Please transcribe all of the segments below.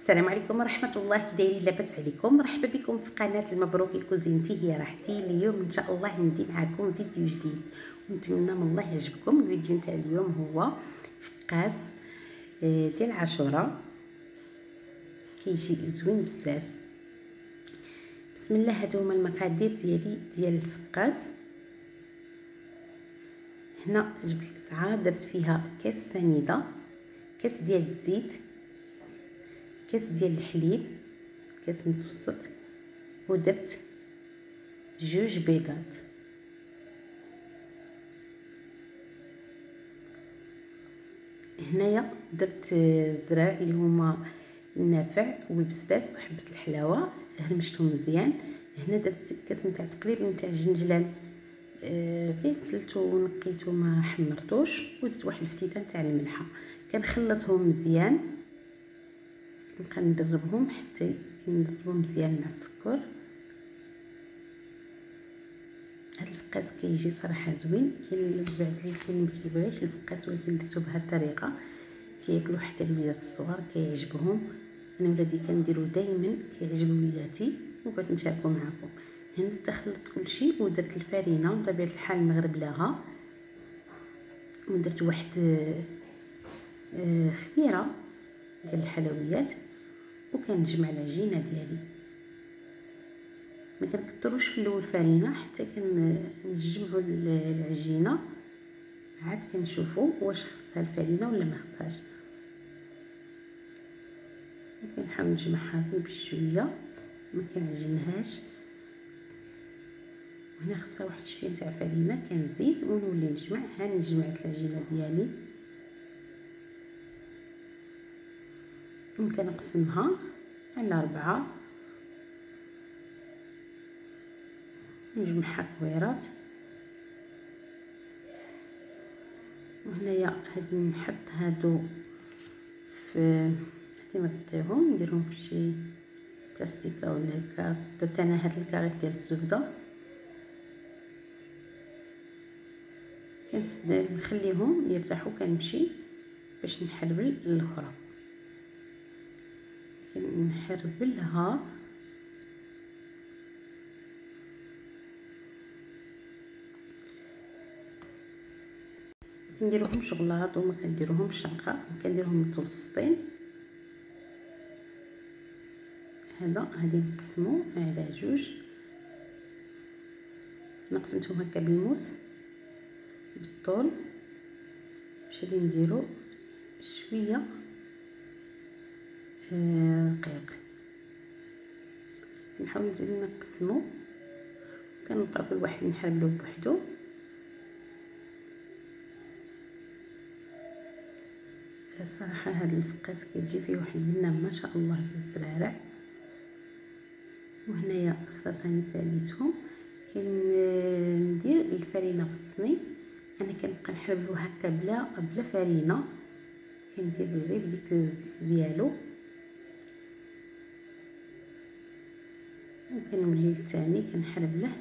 السلام عليكم ورحمه الله. كي دايرين؟ لاباس عليكم؟ مرحبا بكم في قناه المبروكي كوزينتي هي راحتي. اليوم ان شاء الله عندي معكم فيديو جديد ونتمنى من الله يعجبكم. الفيديو نتاع اليوم هو فقاس ديال عاشوراء، كيجي زوين بزاف. بسم الله. هادو هما المقادير ديال الفقاس. هنا جبت القطعه، درت فيها كاس سنيده، كاس ديال الزيت، كاس ديال الحليب، كاس متوسط، ودرت 2 بيضات. هنايا درت زراع اللي هما النافع والبسباس وحبه الحلاوه، هرمشتهم مزيان. هنا درت كاس نتاع تقريبا نتاع الجنجلان، غير غسلته ونقيته ما حمرتوش، ودرت واحد الفتيته نتاع الملحه. كنخلطهم مزيان، نبقى ندربهم حتى ندربهم مزيان مع السكر. هاد الفقاس كيجي صراحه زوين. كاين بعد اللي كاين ما كيبغيش الفقاس، ولكن درتو بهاد الطريقه كياكلوا حتى الوليدات الصغار كيعجبهم. انا ولادي كنديرو دائما كيعجب وليداتي وبغيت نشاركو معكم. هنا تخلطت كلشي ودرت الفرينه بطبيعه الحال مغربلاها، ودرت واحد خميره ديال الحلويات، وكنجمع العجينه ديالي. ما كنكثروش في الاول فرينه حتى كنجمعوا العجينه، عاد كنشوفوا واش خصها الفرينه ولا ما خصهاش. كنحاول نجمعها غير بشويه، ما كنعجنهاش. هنا خصها واحد شويه تاع فرينه، كنزيد ونولي نجمع. هاني جمعت العجينه ديالي وكنقسمها على 4، نجمعها كويرات. وهنايا هادي نحط هادو في نغطيهم، نديرهم في شي بلاستيكه ولا هكا. درت انا هاد الكاريط ديال الزبده، نخليهم يرتاحوا. كنمشي باش نحربل الاخرى، نحربلها كنديروهم شغلاط وما كنديروهمش شنقه، كنديرهم متوسطين. هادي نقسمو على 2، نقسمتهم هكا بالموس بالطول باش غادي نديرو شويه رقيق. كنحاول نزيد نقسمو، كنبقى كل واحد نحربلو بوحدو. الصراحه هذا الفقاس كيجي فيه واحد البنه ما شاء الله بالزرارع. وهنايا خلاص راني ساليتهم. كندير الفرينه في الصني. انا كنبقى نحربلو هكا بلا فرينه، كندير غير بديك الزيت ديالو، وكنولي الثاني كنحربله.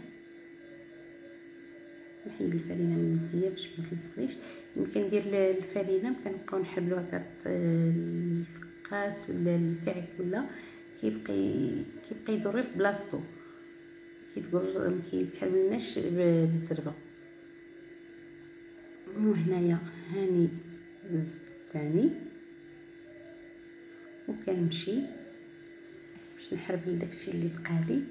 نحيد الفرينه من يديا باش ما تلصقليش. ملي كندير الفرينه كنبقاو نحربلو هكا الفقاس ولا الكعك ولا كيبقى يدور في بلاصتو، كيتقول ما كيتحربلناش بالزربه. وهنايا هاني زدت الثاني، وكنمشي باش نحربل داكشي اللي بقالي.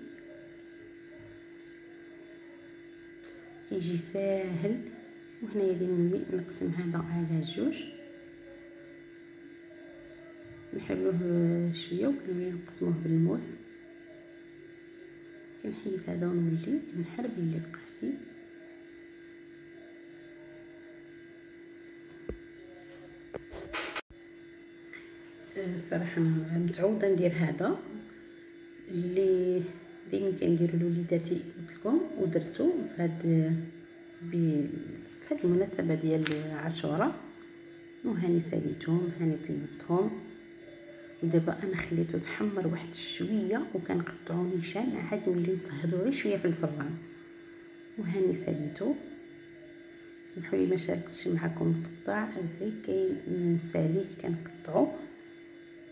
كيجي ساهل. وهنايا نولي نقسم هذا على 2، نحربلوه شويه وكنولي نقسموه بالموس. كنحيد هذا ونولي نحربل اللي بقالي. الصراحه متعوده ندير هذا اللي دائما كنديروا لوليداتي قلت لكم، ودرتو في هاد المناسبه ديال عاشوراء. وهاني ساليتهم، هاني طيبتهم. ودابا انا خليته تحمر واحد شويه وكنقطعو نيشان، عاد نولي نصهدو غير شويه في الفران. وهاني ساليتو. سمحوا لي ما شاركتش معكم القطاع، غير كاين نساليه كنقطعو.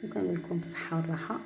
وكنقول لكم بالصحه والراحه.